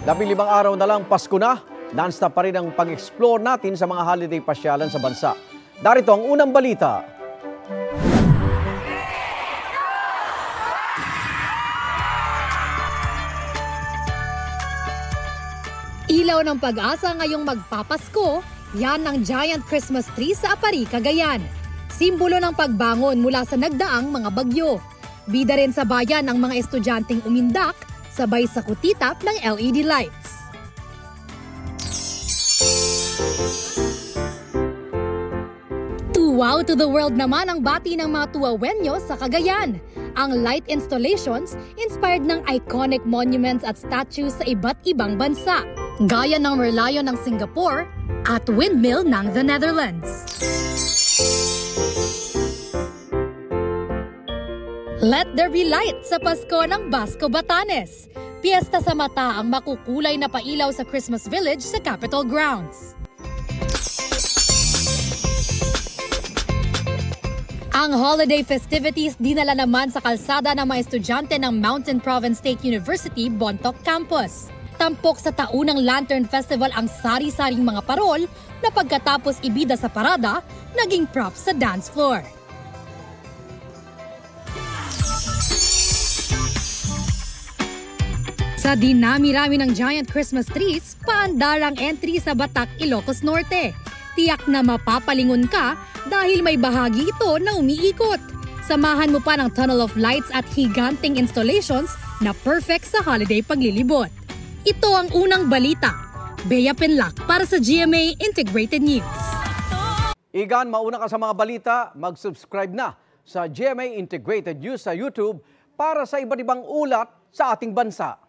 15 araw na lang Pasko na, non-stop pa rin ang pag-explore natin sa mga holiday pasyalan sa bansa. Darito ang unang balita. Ilaw ng pag-asa ngayong magpapasko, yan ang giant Christmas tree sa Apari, Cagayan. Simbolo ng pagbangon mula sa nagdaang mga bagyo. Bida rin sa bayan ang mga estudyanteng umindak, sabay sa kutitap ng LED lights. Wow to the world naman ang bati ng mga Tuwawenyo sa Cagayan. Ang light installations inspired ng iconic monuments at statues sa iba't ibang bansa, gaya ng Merlion ng Singapore at Windmill ng the Netherlands. Let there be light sa Pasko ng Basco, Batanes. Piyesta sa mata ang makukulay na pailaw sa Christmas Village sa Capitol Grounds. Ang holiday festivities dinala naman sa kalsada ng mga estudyante ng Mountain Province State University, Bontoc Campus. Tampok sa taunang Lantern Festival ang sari-saring mga parol na pagkatapos ibida sa parada, naging props sa dance floor. Sa dinami-rami ng giant Christmas trees, paandar ang entry sa Batac, Ilocos Norte. Tiyak na mapapalingon ka dahil may bahagi ito na umiikot. Samahan mo pa ng tunnel of lights at higanting installations na perfect sa holiday paglilibot. Ito ang unang balita. Bea Penlac para sa GMA Integrated News. Igan, mauna ka sa mga balita, mag-subscribe na sa GMA Integrated News sa YouTube para sa iba't ibang ulat sa ating bansa.